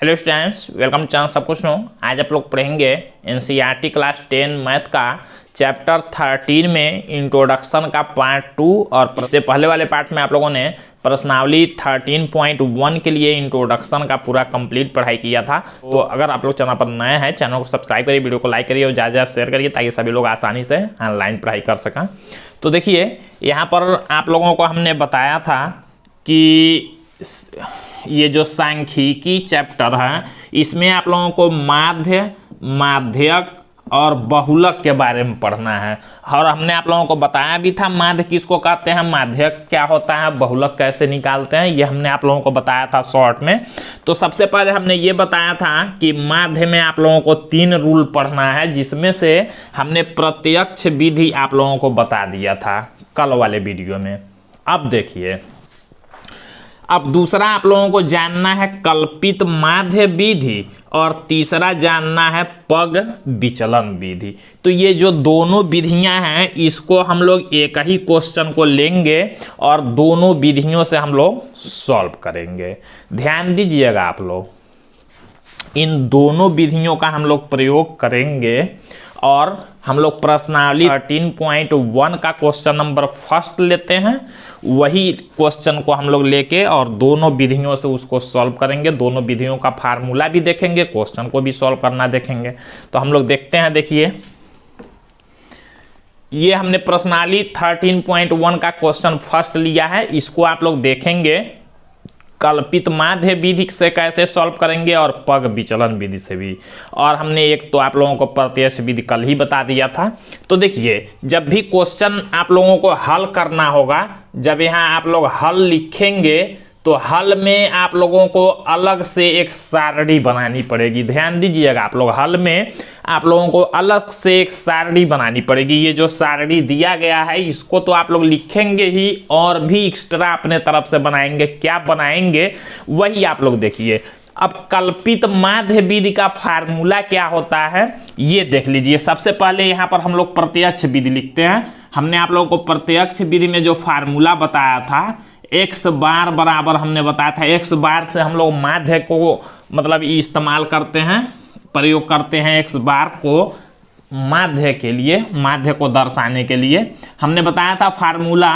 Hello students, welcome channel सब कुछ no. आज आप लोग पढ़ेंगे एनसीईआरटी क्लास 10 मैथ का चैप्टर 13 में इंट्रोडक्शन का पार्ट 2। और इससे पहले वाले पार्ट में आप लोगों ने प्रश्नावली 13.1 के लिए इंट्रोडक्शन का पूरा कंप्लीट पढ़ाई किया था। तो अगर आप लोग चैनल पर नए हैं, चैनल को सब्सक्राइब करिए, वीडियो को लाइक करिए और ज़्यादा ज़्यादा शेयर करिए ताकि सभी लोग आसानी से ऑनलाइन पढ़ाई कर सकें। तो देखिए, यहाँ पर आप लोगों को हमने बताया था कि ये जो सांख्यिकी चैप्टर है इसमें आप लोगों को माध्य, माध्यक और बहुलक के बारे में पढ़ना है। और हमने आप लोगों को बताया भी था माध्य किसको कहते हैं, माध्यक क्या होता है, बहुलक कैसे निकालते हैं, ये हमने आप लोगों को बताया था शॉर्ट में। तो सबसे पहले हमने ये बताया था कि माध्य में आप लोगों को 3 रूल पढ़ना है, जिसमें से हमने प्रत्यक्ष विधि आप लोगों को बता दिया था कल वाले वीडियो में। अब देखिए, अब दूसरा आप लोगों को जानना है कल्पित माध्य विधि और तीसरा जानना है पग विचलन विधि। तो ये जो दोनों विधियां हैं इसको हम लोग एक ही क्वेश्चन को लेंगे और दोनों विधियों से हम लोग सॉल्व करेंगे। ध्यान दीजिएगा आप लोग, इन दोनों विधियों का हम लोग प्रयोग करेंगे और हम लोग प्रश्नावली 13.1 का क्वेश्चन नंबर फर्स्ट लेते हैं, वही क्वेश्चन को हम लोग लेके और दोनों विधियों से उसको सॉल्व करेंगे। दोनों विधियों का फार्मूला भी देखेंगे, क्वेश्चन को भी सॉल्व करना देखेंगे। तो हम लोग देखते हैं। देखिए, ये हमने प्रश्नावली 13.1 का क्वेश्चन फर्स्ट लिया है, इसको आप लोग देखेंगे कल्पित माध्य विधि से कैसे सॉल्व करेंगे और पग विचलन विधि से भी। और हमने एक तो आप लोगों को प्रत्यक्ष विधि कल ही बता दिया था। तो देखिए, जब भी क्वेश्चन आप लोगों को हल करना होगा, जब यहाँ आप लोग हल लिखेंगे तो हल में आप लोगों को अलग से एक सारणी बनानी पड़ेगी। ध्यान दीजिएगा, आप लोग हल में आप लोगों को अलग से एक सारणी बनानी पड़ेगी। ये जो सारणी दिया गया है इसको तो आप लोग लिखेंगे ही और भी एक्स्ट्रा अपने तरफ से बनाएंगे। क्या बनाएंगे वही आप लोग देखिए। अब कल्पित माध्य विधि का फार्मूला क्या होता है ये देख लीजिए। सबसे पहले यहाँ पर हम लोग प्रत्यक्ष विधि लिखते हैं। हमने आप लोगों को प्रत्यक्ष विधि में जो फार्मूला बताया था, x बार बराबर हमने बताया था, x बार से हम लोग माध्य को मतलब इस्तेमाल करते हैं, प्रयोग करते हैं x बार को माध्य के लिए, माध्य को दर्शाने के लिए। हमने बताया था formula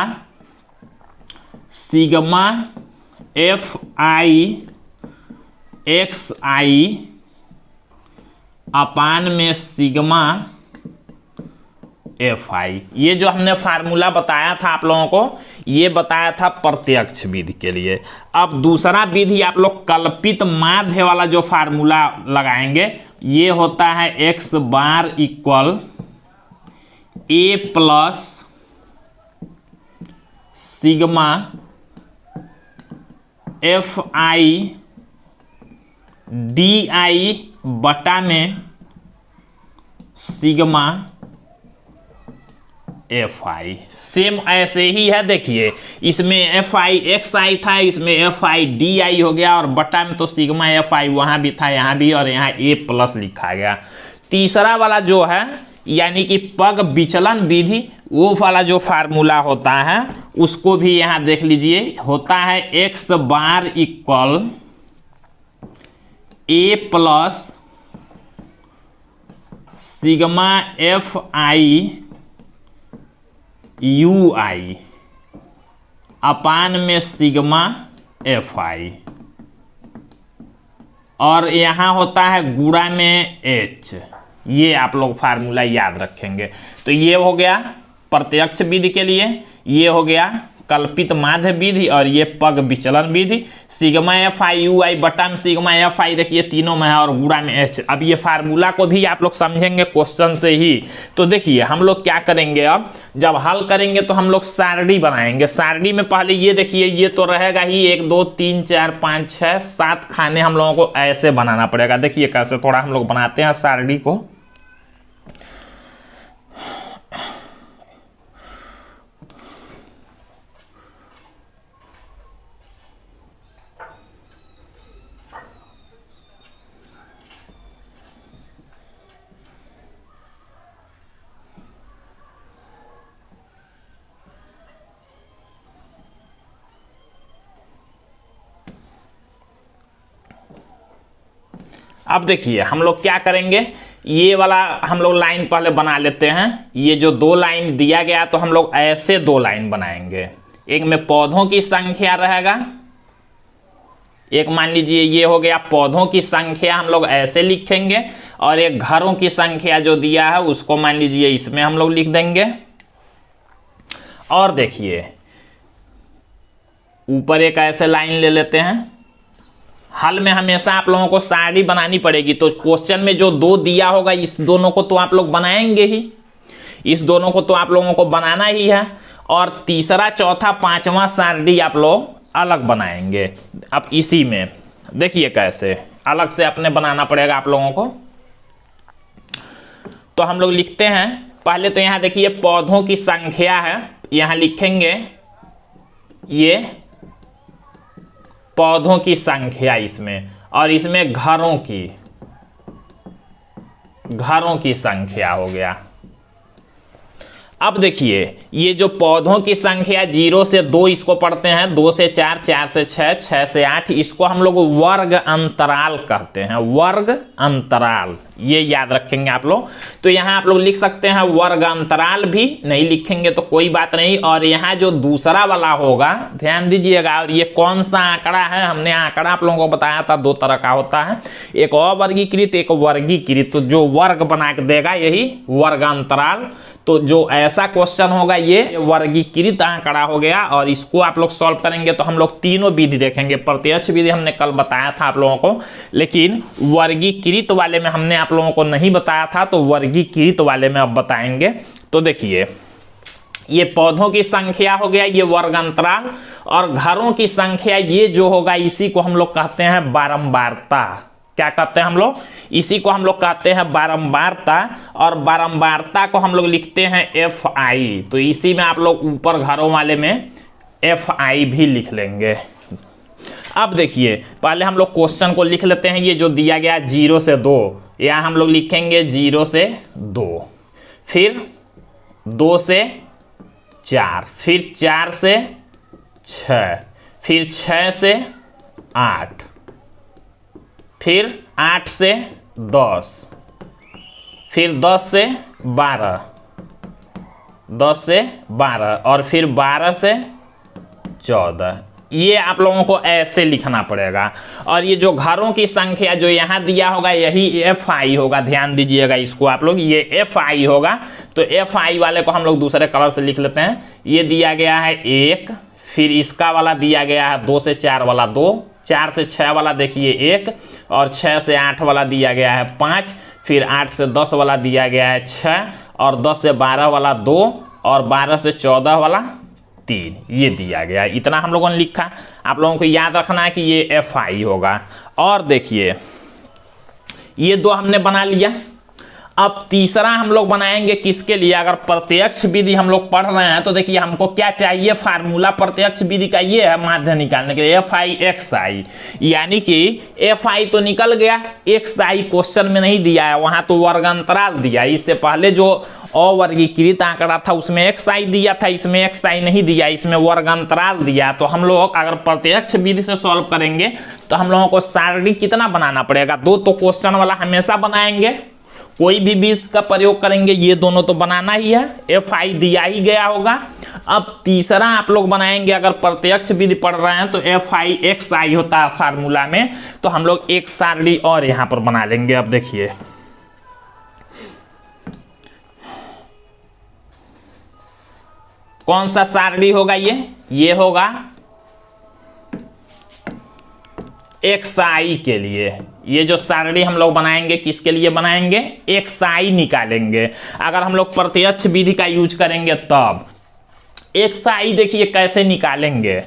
sigma f i x i upon में सिग्मा एफ आई। ये जो हमने फार्मूला बताया था आप लोगों को, ये बताया था प्रत्यक्ष विधि के लिए। अब दूसरा विधि आप लोग कल्पित माध्य वाला जो फार्मूला लगाएंगे, ये होता है x bar equal a plus sigma f I D I बटा में सिग्मा एफ आई। सेम ऐसे ही है। देखिए, इसमें एफ आई एक्स आई था, इसमें एफ आई डी आई हो गया और बटा में तो सिग्मा एफ आई वहां भी था, यहां भी, और यहां ए प्लस लिखा गया। तीसरा वाला जो है यानी कि पग विचलन विधि, वो वाला जो फार्मूला होता है उसको भी यहां देख लीजिए, होता है x bar equal a plus sigma f i u i upon में सिग्मा एफ आई, और यहां होता है गुणा में एच। ये आप लोग फार्मूला याद रखेंगे। तो ये हो गया प्रत्यक्ष विधि के लिए, ये हो गया कल्पित माध्य विधि, और ये पग विचलन विधि। सिग्मा एफ आई यू आई बटा में सिग्मा एफ आई, देखिए तीनों में है, और गुणा में एच। अब ये फार्मूला को भी आप लोग समझेंगे क्वेश्चन से ही। तो देखिए, हम लोग क्या करेंगे, अब जब हल करेंगे तो हम लोग सारणी बनाएंगे। सारणी में पहले ये देखिए, ये तो रहेगा ही 1 2 3 4 5 6 7 खाने हम लोगों को ऐसे बनाना पड़ेगा। देखिए कैसे थोड़ा हम लोग बनाते हैं सारणी को। अब देखिए हम लोग क्या करेंगे, ये वाला हम लोग लाइन पहले बना लेते हैं। ये जो 2 लाइन दिया गया तो हम लोग ऐसे 2 लाइन बनाएंगे। एक में पौधों की संख्या रहेगा, एक मान लीजिए ये हो गया पौधों की संख्या, हम लोग ऐसे लिखेंगे, और एक घरों की संख्या जो दिया है उसको मान लीजिए इसमें हम लोग लिख देंगे। और देखिए ऊपर एक ऐसे लाइन ले लेते हैं। हल में हमेशा आप लोगों को सारणी बनानी पड़ेगी, तो क्वेश्चन में जो 2 दिया होगा इस दोनों को तो आप लोग बनाएंगे ही, इस दोनों को तो आप लोगों को बनाना ही है, और तीसरा चौथा पांचवा सारणी आप लोग अलग बनाएंगे। अब इसी में देखिए कैसे अलग से अपने बनाना पड़ेगा आप लोगों को। तो हम लोग लिखते हैं पहले, तो यहां देखिए पौधों की संख्या है, यहां लिखेंगे ये पौधों की संख्या इसमें, और इसमें घरों की संख्या हो गया। अब देखिए ये जो पौधों की संख्या 0 से 2 इसको पढ़ते हैं, 2 से 4, 4 से 6, 6 से 8, इसको हम लोग वर्ग अंतराल कहते हैं, वर्ग अंतराल, ये याद रखेंगे आप लोग। तो यहाँ आप लोग लिख सकते हैं वर्ग अंतराल, भी नहीं लिखेंगे तो कोई बात नहीं। और यहाँ जो दूसरा वाला होगा ध्यान दीजिएगा, और ये कौन सा आंकड़ा है, हमने आंकड़ा आप लोगों को बताया था 2 तरह का होता है, एक अवर्गीकृत एक वर्गीकृत। तो जो वर्ग बना के देगा यही वर्ग अंतराल। तो जो ऐसा क्वेश्चन होगा ये वर्गीकृत आंकड़ा हो गया, और इसको आप लोग सॉल्व करेंगे तो हम लोग तीनों विधि देखेंगे। प्रत्यक्ष विधि हमने कल बताया था आप लोगों को, लेकिन वर्गीकृत वाले में हमने आप लोगों को नहीं बताया था, तो वर्गीकृत वाले में अब बताएंगे। तो देखिए ये पौधों की संख्या हो गया, ये वर्ग अंतराल, और घरों की संख्या ये जो होगा इसी को हम लोग कहते हैं बारंबारता। क्या कहते हैं हम लोग, इसी को हम लोग कहते हैं बारंबारता, और बारंबारता को हम लोग लिखते हैं FI। तो इसी में आप लोग ऊपर घरों वाले में FI भी लिख लेंगे। अब देखिए पहले हम लोग क्वेश्चन को लिख लेते हैं। ये जो दिया गया 0 से 2, यहाँ हम लोग लिखेंगे 0 से 2, फिर 2 से 4, फिर 4 से 6, फिर 6 से 8, फिर 8 से 10, फिर 10 से 12, 10 से 12, और फिर 12 से 14। ये आप लोगों को ऐसे लिखना पड़ेगा। और ये जो घरों की संख्या जो यहाँ दिया होगा यही FI होगा, ध्यान दीजिएगा इसको आप लोग, ये FI होगा। तो FI वाले को हम लोग दूसरे कलर से लिख लेते हैं। ये दिया गया है 1, फिर इसका वाला दिया गया है 2 से 4 वाला 2, 4 से 6 वाला देखिए 1, और 6 से 8 वाला दिया गया है 5, फिर 8 से 10 वाला दिया गया है 6, और 10 से 12 वाला 2, और 12 से 14 वाला 3, ये दिया गया। इतना हम लोगों ने लिखा। आप लोगों को याद रखना है कि ये FI होगा। और देखिए ये 2 हमने बना लिया। अब तीसरा हम लोग बनाएंगे किसके लिए, अगर प्रत्यक्ष विधि हम लोग पढ़ रहे हैं तो देखिए हमको क्या चाहिए, फार्मूला प्रत्यक्ष विधि का ये है माध्य निकालने के लिए, FI XI। यानी कि FI तो निकल गया, XI क्वेश्चन में नहीं दिया है, वहां तो वर्ग अंतराल दिया। इससे पहले जो अवर्गीकृत आंकड़ा था उसमें XI दिया था, इसमें XI नहीं दिया, इसमें वर्ग अंतराल दिया। तो हम लोग अगर प्रत्यक्ष विधि से सॉल्व करेंगे तो हम लोगों को सारणी कितना बनाना पड़ेगा, 2 तो क्वेश्चन वाला हमेशा बनाएंगे, कोई भी 20 का प्रयोग करेंगे, ये दोनों तो बनाना ही है, FI दिया ही गया होगा। अब तीसरा आप लोग बनाएंगे, अगर प्रत्यक्ष विधि पढ़ रहे हैं तो FI XI होता है फार्मूला में, तो हम लोग एक सारणी और यहां पर बना लेंगे। अब देखिए कौन सा सारणी होगा, ये होगा XI के लिए। ये जो सारणी हम लोग बनाएंगे किसके लिए बनाएंगे, XI निकालेंगे। अगर हम लोग प्रत्यक्ष विधि का यूज करेंगे तब XI देखिए कैसे निकालेंगे।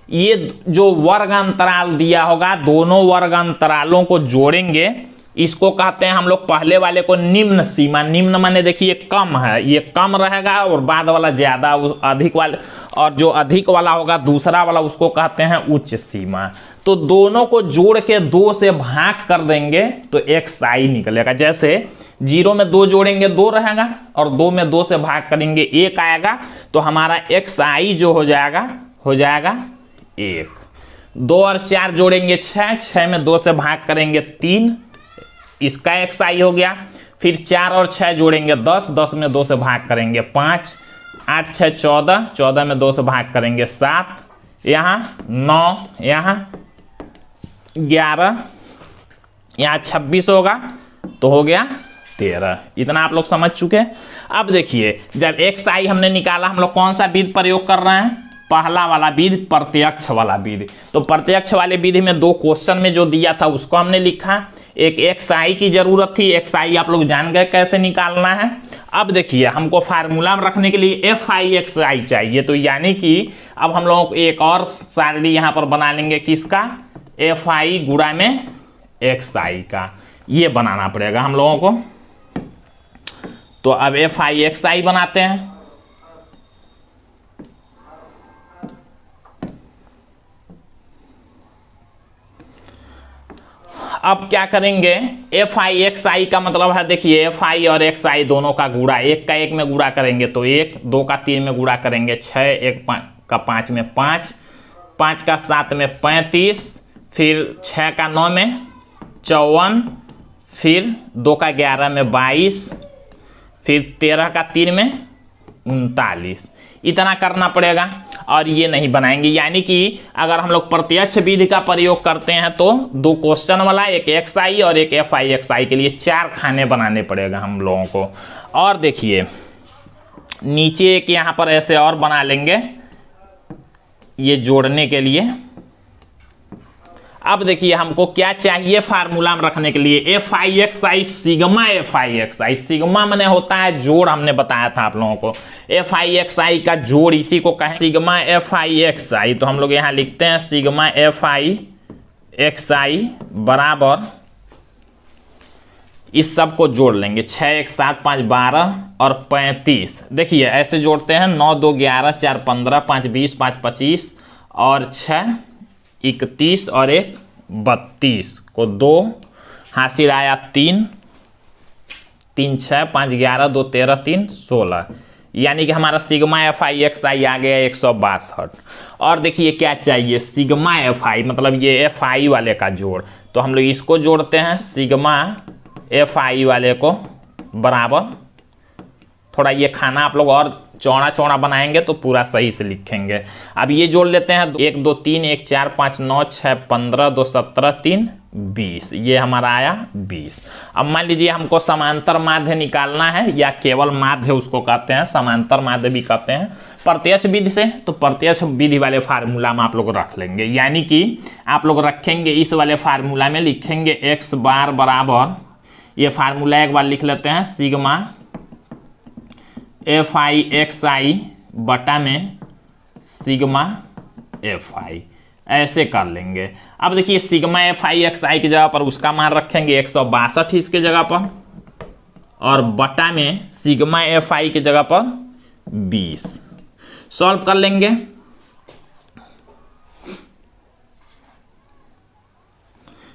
ये जो वर्ग अंतराल दिया होगा, दोनों वर्ग अंतरालों को जोड़ेंगे, इसको कहते हैं हम लोग पहले वाले को निम्न सीमा। निम्न माने देखिए कम है, ये कम रहेगा, और बाद वाला ज्यादा, अधिक वाले, और जो अधिक वाला होगा दूसरा वाला उसको कहते हैं उच्च सीमा। तो दोनों को जोड़ के 2 से भाग कर देंगे तो XI निकलेगा। जैसे 0 में 2 जोड़ेंगे 2 रहेगा, और 2 में 2 से भाग करेंगे 1 आएगा, तो हमारा XI जो हो जाएगा 1। 2 और 4 जोड़ेंगे 6, 6 में 2 से भाग करेंगे 3, इसका xi हो गया। फिर 4 और 6 जोड़ेंगे 10, 10 में 2 से भाग करेंगे 5, 8 6 14, 14 में 2 से भाग करेंगे 7, यहाँ 9, यहाँ 11, यहाँ 26 होगा तो हो गया 13। इतना आप लोग समझ चुके। अब देखिए जब xi हमने निकाला, हम लोग कौन सा विधि प्रयोग कर रहे हैं? पहला वाला विधि, प्रत्यक्ष वाला विधि। तो प्रत्यक्ष वाले विधि में 2 क्वेश्चन में जो दिया था उसको हमने लिखा। एक xi की जरूरत थी, xi आप लोग जान गए कैसे निकालना है। अब देखिए हमको फार्मूला में रखने के लिए fi चाहिए, तो यानी कि अब हम लोग एक और सारणी यहाँ पर बना लेंगे, किसका? fi गुणा में xi का, ये बनाना पड़ेगा हम लोगों को। तो अब fi बनाते हैं। अब क्या करेंगे? fi का मतलब है, देखिए fi और xi दोनों का गुणा, 1 का 1 में गुणा करेंगे तो 1, 2 का 3 में गुणा करेंगे 6, 1 का 5 में 5, 5 का 7 में 35, फिर 6 का 9 में 54, फिर 2 का 11 में 22, फिर 13 का 3 में 39। इतना करना पड़ेगा और ये नहीं बनाएंगे। यानी कि अगर हम लोग प्रत्यक्ष विधि का प्रयोग करते हैं तो 2 क्वेश्चन वाला, एक xi और एक fi के लिए 4 खाने बनाने पड़ेगा हम लोगों को। और देखिए नीचे एक यहाँ पर ऐसे और बना लेंगे ये जोड़ने के लिए। अब देखिए हमको क्या चाहिए फार्मूला में रखने के लिए? fi sigma fi। सिग्मा माने होता है जोड़, हमने बताया था आप लोगों को। fi का जोड़ इसी को कहें सिग्मा fi। तो हम लोग यहाँ लिखते हैं सिग्मा fi बराबर, इस सब को जोड़ लेंगे 6 1 7 5 12 और 35। देखिए ऐसे जोड़ते हैं 9 2 11 4 15 5 20 5 25 और 6 31 और 1 32 को 2 हासिल आया 3, 3 6 5 11 2 13 3 16। यानी कि हमारा सिग्मा fi आ गया 162। और देखिए क्या चाहिए? सिग्मा fi, मतलब ये fi वाले का जोड़। तो हम लोग इसको जोड़ते हैं सिग्मा fi वाले को बराबर, थोड़ा ये खाना आप लोग और चौड़ा चौड़ा बनाएंगे तो पूरा सही से लिखेंगे। अब ये जोड़ लेते हैं 1 2 3 1 4 5 9 6 15 2 17 3 20, ये हमारा आया 20। अब मान लीजिए हमको समांतर माध्य निकालना है, या केवल माध्य उसको कहते हैं, समांतर माध्य भी कहते हैं प्रत्यक्ष विधि से। तो प्रत्यक्ष विधि वाले फार्मूला में आप लोग रख लेंगे, यानी कि आप लोग रखेंगे इस वाले फार्मूला में लिखेंगे x बार बराबर, ये फार्मूला एक बार लिख लेते हैं, सिग्मा fi बटा में सिग्मा fi, ऐसे कर लेंगे। अब देखिए सिग्मा fi की जगह पर उसका मान रखेंगे 162 इसके जगह पर, और बटा में सिग्मा fi की जगह पर 20। सॉल्व कर लेंगे।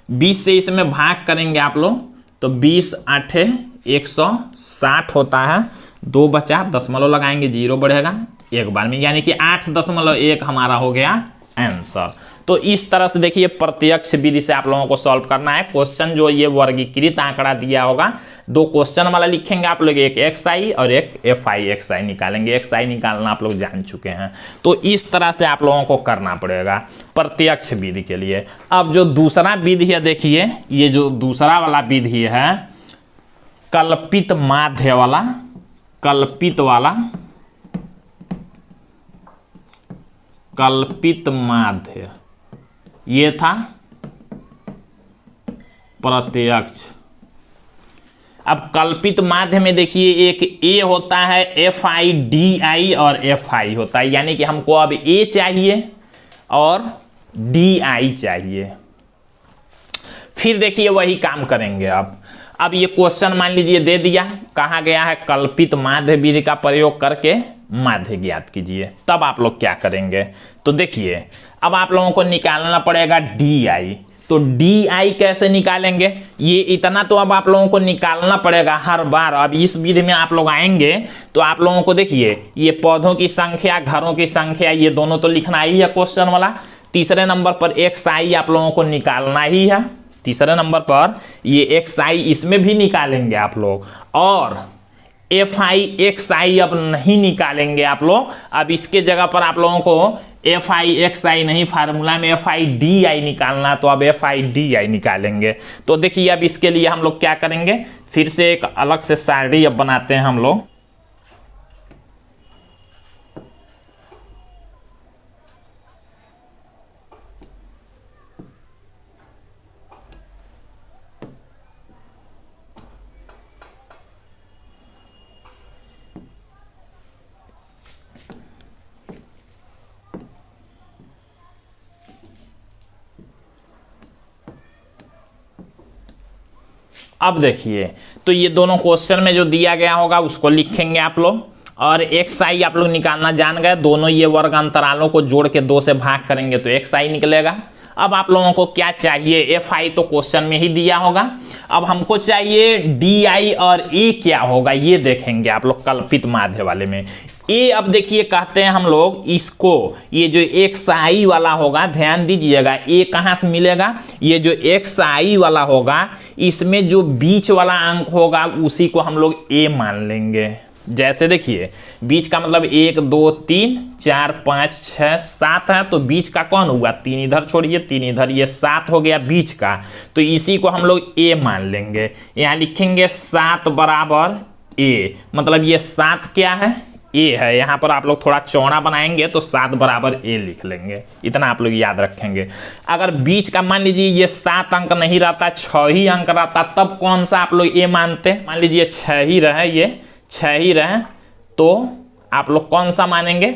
बीस से इसमें भाग करेंगे आप लोग तो 20 8 160 होता है। 2 बचा, दशमलव लगाएंगे 0 बढ़ेगा एक बार में, यानी कि 8.1 हमारा हो गया आंसर। तो इस तरह से देखिए प्रत्यक्ष विधि से आप लोगों को सॉल्व करना है। क्वेश्चन जो ये वर्गीकृत आंकड़ा दिया होगा, 2 क्वेश्चन वाला लिखेंगे आप लोग, एक xi और एक fi निकालेंगे। xi निकालना आप लोग जान चुके हैं। तो इस तरह से आप लोगों को करना पड़ेगा प्रत्यक्ष विधि के लिए। अब जो दूसरा विधि है, देखिए ये जो दूसरा वाला विधि है कल्पित माध्य वाला, कल्पित माध्य, ये था प्रत्यक्ष। अब कल्पित माध्य में देखिए एक a होता है FIDI और FI होता है, यानी कि हमको अब a चाहिए और DI चाहिए। फिर देखिए वही काम करेंगे। अब ये क्वेश्चन मान लीजिए दे दिया, कहा गया है कल्पित माध्य विधि का प्रयोग करके माध्य ज्ञात कीजिए। तब आप लोग क्या करेंगे? तो देखिए अब आप लोगों को निकालना पड़ेगा DI। तो DI कैसे निकालेंगे? ये इतना तो अब आप लोगों को निकालना पड़ेगा हर बार। अब इस विधि में आप लोग आएंगे तो आप लोगों को देखिए ये पौधों की संख्या, घरों की संख्या, ये दोनों तो लिखना ही है क्वेश्चन वाला। तीसरे नंबर पर xi आप लोगों को निकालना ही है, तीसरे नंबर पर ये एक्स आई इसमें भी निकालेंगे आप लोग, और एफ आई एक्स आई अब नहीं निकालेंगे आप लोग। अब इसके जगह पर आप लोगों को एफ आई एक्स आई नहीं, फार्मूला में एफ आई डी आई निकालना, तो अब एफ आई डी आई निकालेंगे। तो देखिए अब इसके लिए हम लोग क्या करेंगे, फिर से एक अलग से शायरी अब बनाते हैं हम लोग। अब देखिए, तो ये दोनों क्वेश्चन में जो दिया गया होगा उसको लिखेंगे आप लोग, और एक्स आई आप लोग निकालना जान गए। दोनों ये वर्ग अंतरालों को जोड़ के 2 से भाग करेंगे तो एक्स आई निकलेगा। अब आप लोगों को क्या चाहिए, एफ आई तो क्वेश्चन में ही दिया होगा, अब हमको चाहिए डी आई, और ए क्या होगा ये देखेंगे आप लोग कल्पित माध्य वाले में। ए अब देखिए कहते हैं हम लोग इसको, ये जो एक्स आई वाला होगा, ध्यान दीजिएगा, ए कहाँ से मिलेगा, ये जो एक्स आई वाला होगा इसमें जो बीच वाला अंक होगा उसी को हम लोग ए मान लेंगे। जैसे देखिए बीच का मतलब 1 2 3 4 5 6 7 है, तो बीच का कौन हुआ, 3 इधर छोड़िए 3 इधर, ये 7 हो गया बीच का, तो इसी को हम लोग ए मान लेंगे। यहाँ लिखेंगे 7 बराबर ए, मतलब ये 7 क्या है, ए है। यहाँ पर आप लोग थोड़ा चौड़ा बनाएंगे तो 7 बराबर ए लिख लेंगे, इतना आप लोग याद रखेंगे। अगर बीच का मान लीजिए ये 7 अंक नहीं रहता, 6 ही अंक रहता, तब कौन सा आप लोग ए मानते, मान लीजिए 6 ही रहे, ये 6 ही रहे, तो आप लोग कौन सा मानेंगे,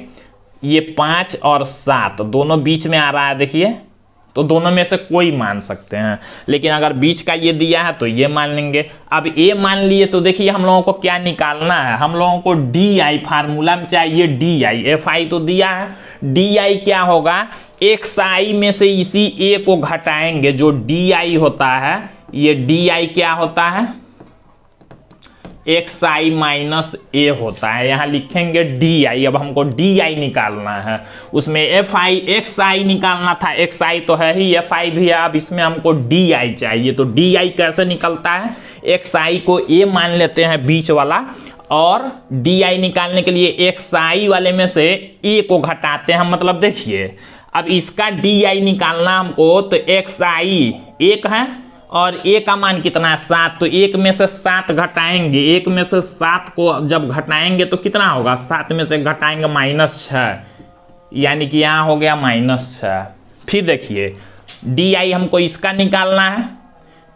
ये 5 और 7 दोनों बीच में आ रहा है देखिए, तो दोनों में से कोई मान सकते हैं, लेकिन अगर बीच का ये दिया है तो ये मान लेंगे। अब ए मान लिए तो देखिए हम लोगों को क्या निकालना है, हम लोगों को डी आई, फार्मूला में चाहिए डी आई, एफ आई तो दिया है, डी आई क्या होगा, एक्स आई में से इसी ए को घटाएंगे, जो डी आई होता है, ये डी आई क्या होता है, एक्स आई माइनस ए होता है, यहाँ लिखेंगे डी आई। अब हमको डी आई निकालना है, उसमें एफ आई एक्स आई निकालना था, एक्स आई तो है ही, एफ आई भी है, अब इसमें हमको डी आई चाहिए। तो डी आई कैसे निकलता है, एक्स आई को ए मान लेते हैं बीच वाला, और डी आई निकालने के लिए एक्स आई वाले में से ए को घटाते हैं, मतलब देखिए अब इसका डी आई निकालना हमको, तो एक्स आई 1 है और ए का मान कितना है 7, तो 1 में से 7 घटाएंगे, 1 में से 7 को जब घटाएंगे तो कितना होगा, 7 में से घटाएंगे -6, यानी कि यहाँ हो गया -6। फिर देखिए डी आई हमको इसका निकालना है,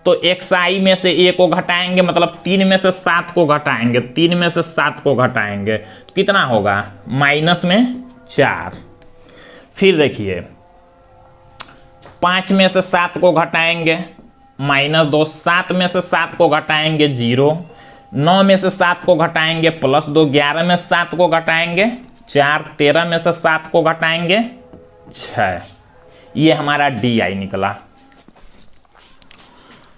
तो एक्स आई में से ए को घटाएंगे, मतलब 3 में से 7 को घटाएंगे, 3 में से 7 को घटाएंगे तो कितना होगा, -4। फिर देखिए 5 में से 7 को घटाएंगे, -2, 7 में से 7 को घटाएंगे 0, 9 में से 7 को घटाएंगे +2, 11 में 7 को घटाएंगे 4, 13 में से 7 को घटाएंगे 6। ये हमारा डी आई निकला।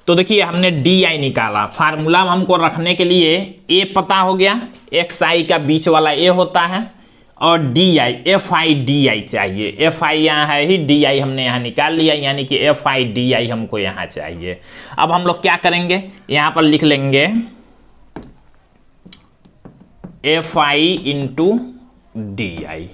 तो देखिए हमने डी आई निकाला, फार्मूला हमको रखने के लिए ए पता हो गया, एक्स आई का बीच वाला ए होता है, और D I F I D I चाहिए, एफ आई यहाँ है ही, डी आई हमने यहाँ निकाल लिया, यानी कि एफ आई डी आई हमको यहाँ चाहिए। अब हम लोग क्या करेंगे, यहाँ पर लिख लेंगे F I into D I.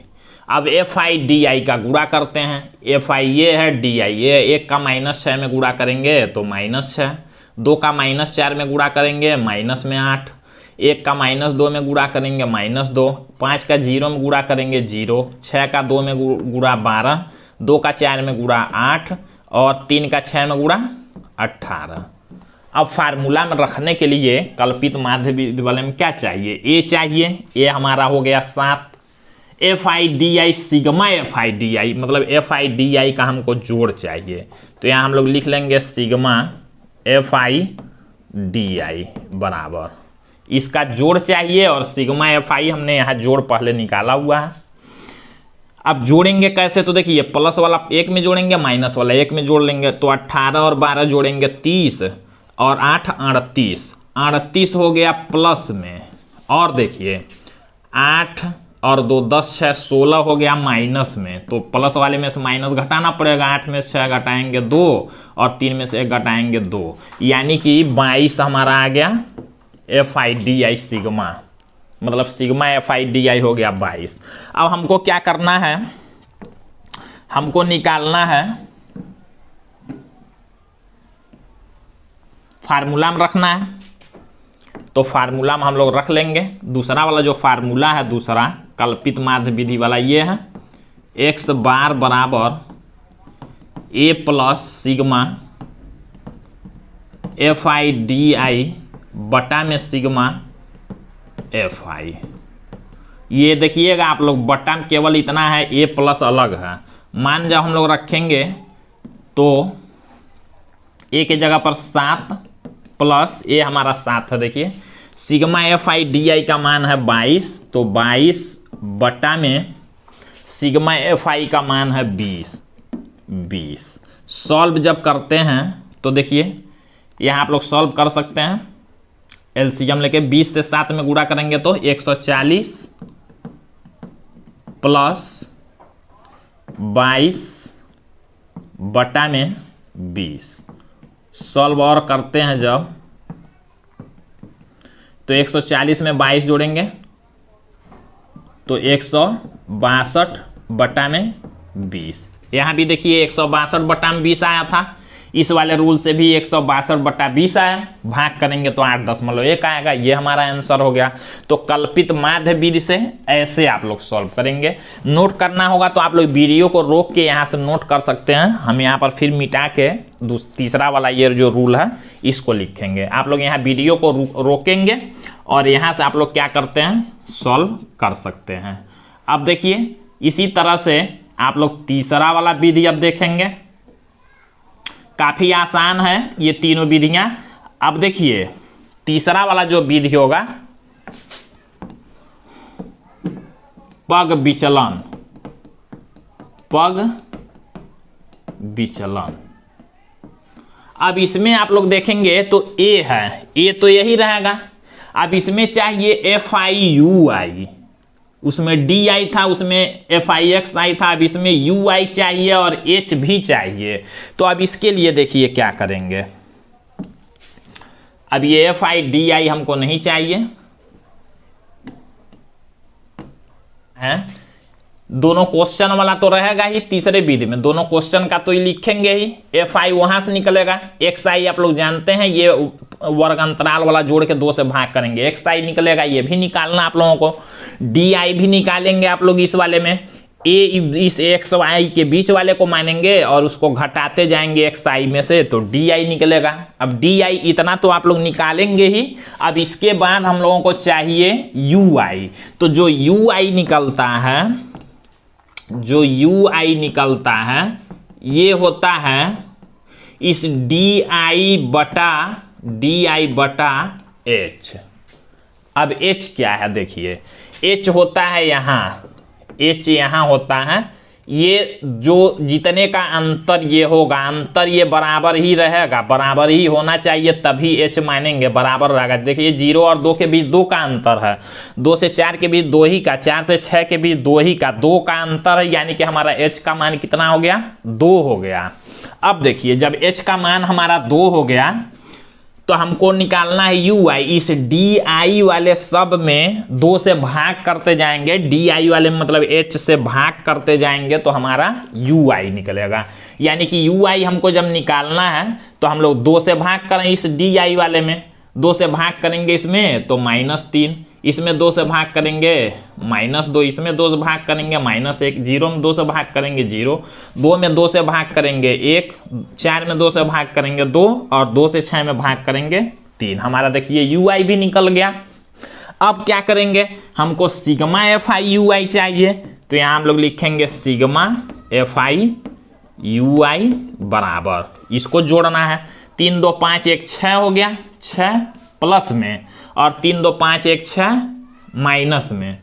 अब एफ आई डी आई का गुणा करते हैं, एफ आई ये है, डी आई ये, 1 का -6 में गुणा करेंगे तो -6, 2 का -4 में गुणा करेंगे -8, 1 का -2 में गुणा करेंगे -2, 5 का 0 में गुणा करेंगे 0, 6 का 2 में गुणा 12, 2 का 4 में गुणा 8, और 3 का 6 में गुणा 18। अब फार्मूला में रखने के लिए कल्पित माध्य वाले में क्या चाहिए, ए चाहिए, ए हमारा हो गया 7, F I D I sigma f I D I, मतलब एफ आई डी आई का हमको जोड़ चाहिए, तो यहाँ हम लोग लिख लेंगे sigma f I D I बराबर, इसका जोड़ चाहिए, और सिग्मा एफ आई हमने यहाँ जोड़ पहले निकाला हुआ है। अब जोड़ेंगे कैसे, तो देखिए प्लस वाला 1 में जोड़ेंगे, माइनस वाला 1 में जोड़ लेंगे, तो 18 और 12 जोड़ेंगे 30, और 8 38 हो गया प्लस में, और देखिए 8 और 2 10 6 16 हो गया माइनस में, तो प्लस वाले में से माइनस घटाना पड़ेगा। 8 में से 6 घटाएंगे 2 और 3 में से 1 घटाएंगे 2, यानी कि 22 हमारा आ गया FIDI सिग्मा, मतलब सिग्मा FIDI हो गया 22। अब हमको क्या करना है, हमको निकालना है, फार्मूला में रखना है, तो फार्मूला में हम लोग रख लेंगे। दूसरा वाला जो फार्मूला है, दूसरा कल्पित माध्य विधि वाला, ये है x बार बराबर a प्लस सिग्मा FIDI बटा में सिग्मा FI। ये देखिएगा आप लोग, बटा में केवल इतना है, a प्लस अलग है। मान जब हम लोग रखेंगे तो a के जगह पर 7 प्लस a हमारा 7 है। देखिए सिग्मा FIDI का मान है 22, तो 22 बटा में सिग्मा FI का मान है 20। सॉल्व जब करते हैं तो देखिए यहाँ आप लोग सॉल्व कर सकते हैं, एलसीएम लेके 20 से 7 में गुणा करेंगे तो 140 प्लस 22 बटा में 20। सॉल्व और करते हैं जब, तो 140 में 22 जोड़ेंगे तो 162 बटा में 20। यहाँ भी देखिए 162 बटा में 20 आया था, इस वाले रूल से भी 162 बटा 20 आया, भाग करेंगे तो 8.1 आएगा। ये हमारा आंसर हो गया। तो कल्पित माध्य विधि से ऐसे आप लोग सॉल्व करेंगे। नोट करना होगा तो आप लोग वीडियो को रोक के यहाँ से नोट कर सकते हैं। हम यहाँ पर फिर मिटा के तीसरा वाला ये जो रूल है इसको लिखेंगे। आप लोग यहाँ वीडियो को रोकेंगे और यहाँ से आप लोग क्या करते हैं, सॉल्व कर सकते हैं। अब देखिए इसी तरह से आप लोग तीसरा वाला विधि अब देखेंगे, काफी आसान है ये तीनों विधियां। अब देखिए तीसरा वाला जो विधि होगा, पग विचलन, पग विचलन। अब इसमें आप लोग देखेंगे तो a है, a तो यही रहेगा। अब इसमें चाहिए FIUI, उसमें DI था, उसमें FIXI था, अब इसमें UI चाहिए और H भी चाहिए। तो अब इसके लिए देखिए क्या करेंगे, अब ये FIDI हमको नहीं चाहिए है, दोनों क्वेश्चन वाला तो रहेगा ही तीसरे विधि में, दोनों क्वेश्चन का तो ही लिखेंगे ही। FI वहां से निकलेगा, XI आप लोग जानते हैं ये वर्ग अंतराल वाला जोड़ के 2 से भाग करेंगे, XI निकलेगा, ये भी निकालना आप लोगों को। DI भी निकालेंगे आप लोग इस वाले में, A इस XY के बीच वाले को मानेंगे और उसको घटाते जाएंगे XI में से, तो DI निकलेगा। अब DI इतना तो आप लोग निकालेंगे ही। अब इसके बाद हम लोगों को चाहिए UI, तो जो UI निकलता है, जो UI निकलता है ये होता है इस DI बटा H। अब H क्या है देखिए, H होता है यहाँ, H यहाँ होता है, ये जो जितने का अंतर ये होगा, अंतर ये बराबर ही रहेगा, बराबर ही होना चाहिए तभी H मानेंगे, बराबर रहेगा। देखिए 0 और 2 के बीच 2 का अंतर है, 2 से 4 के बीच 2 ही का, 4 से 6 के बीच 2 ही का, 2 का अंतर है, यानी कि हमारा H का मान कितना हो गया, 2 हो गया। अब देखिए जब H का मान हमारा 2 हो गया तो हमको निकालना है UI। इस DI वाले सब में 2 से भाग करते जाएंगे, DI वाले मतलब H से भाग करते जाएंगे तो हमारा UI निकलेगा। यानी कि UI हमको जब निकालना है तो हम लोग 2 से भाग करें, इस DI वाले में 2 से भाग करेंगे इसमें तो -3, इसमें 2 से भाग करेंगे -2, इसमें 2 से भाग करेंगे -1, 0 में 2 से भाग करेंगे 0, 2 में 2 से भाग करेंगे 1, 4 में 2 से भाग करेंगे 2 और 2 से 6 में भाग करेंगे 3। हमारा देखिए UI भी निकल गया। अब क्या करेंगे, हमको सिग्मा FIUI चाहिए, तो यहाँ हम लोग लिखेंगे सिग्मा FIUI बराबर, इसको जोड़ना है, 3 2 5 1 6 हो गया, 6 प्लस में, और 3 2 5 1 6 माइनस में,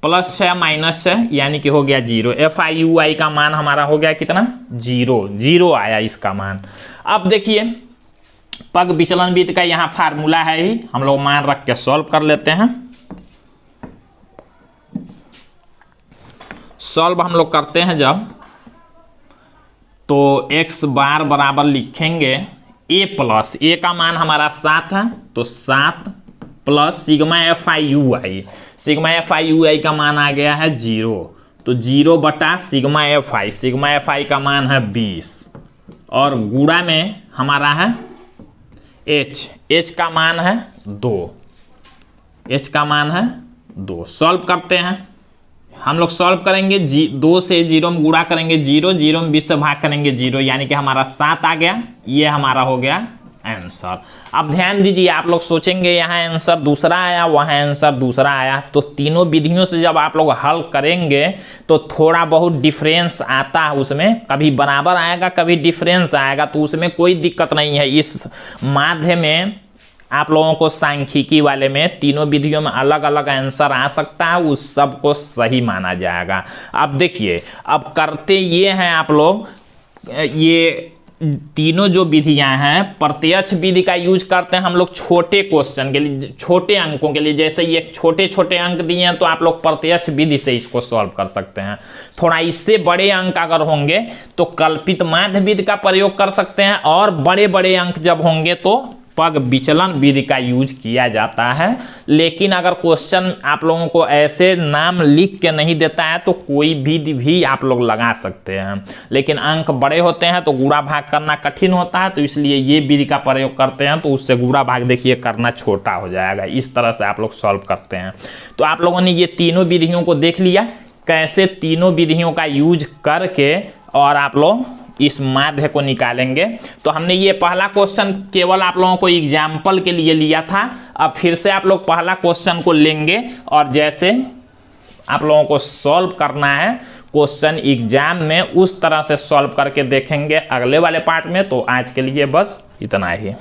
+6 -6 यानी कि हो गया 0। FIUI का मान हमारा हो गया कितना, 0 आया इसका मान। अब देखिए पग विचलन विधि का यहाँ फार्मूला है ही, हम लोग मान रख के सॉल्व कर लेते हैं। सॉल्व हम लोग करते हैं जब, तो x बार बराबर लिखेंगे a प्लस, a का मान हमारा 7 है, तो 7 plus sigma f i u i, sigma f i u i का मान आ गया है 0, तो 0 बटा सिग्मा एफ आई का मान है 20, और गुणा में हमारा है h का मान है 2, h का मान है 2। सॉल्व करते हैं हम लोग, सॉल्व करेंगे 2 से 0 में गुणा करेंगे 0, 0 में 20 से भाग करेंगे 0, यानी कि हमारा 7 आ गया, ये हमारा हो गया आंसर। अब ध्यान दीजिए, आप लोग सोचेंगे यहाँ आंसर दूसरा आया, वहाँ आंसर दूसरा आया, तो तीनों विधियों से जब आप लोग हल करेंगे तो थोड़ा बहुत डिफरेंस आता है उसमें, कभी बराबर आएगा कभी डिफरेंस आएगा, तो उसमें कोई दिक्कत नहीं है। इस माध्यम में आप लोगों को सांख्यिकी वाले में तीनों विधियों में अलग अलग आंसर आ सकता है, उस सब को सही माना जाएगा। अब देखिए, अब करते ये हैं आप लोग, ये तीनों जो विधियां हैं प्रत्यक्ष विधि का यूज करते हैं हम लोग छोटे क्वेश्चन के लिए, छोटे अंकों के लिए। जैसे ये छोटे छोटे अंक दिए हैं तो आप लोग प्रत्यक्ष विधि से इसको सॉल्व कर सकते हैं। थोड़ा इससे बड़े अंक अगर होंगे तो कल्पित माध्य विधि का प्रयोग कर सकते हैं, और बड़े बड़े अंक जब होंगे तो पग विचलन विधि का यूज किया जाता है। लेकिन अगर क्वेश्चन आप लोगों को ऐसे नाम लिख के नहीं देता है तो कोई विधि भी आप लोग लगा सकते हैं, लेकिन अंक बड़े होते हैं तो गुणा भाग करना कठिन होता है, तो इसलिए ये विधि का प्रयोग करते हैं, तो उससे गुणा भाग देखिए करना छोटा हो जाएगा। इस तरह से आप लोग सॉल्व करते हैं। तो आप लोगों ने ये तीनों विधियों को देख लिया, कैसे तीनों विधियों का यूज करके और आप लोग इस माध्य को निकालेंगे। तो हमने ये पहला क्वेश्चन केवल आप लोगों को एग्जाम्पल के लिए लिया था। अब फिर से आप लोग पहला क्वेश्चन को लेंगे और जैसे आप लोगों को सॉल्व करना है क्वेश्चन एग्जाम में, उस तरह से सॉल्व करके देखेंगे अगले वाले पार्ट में। तो आज के लिए बस इतना ही।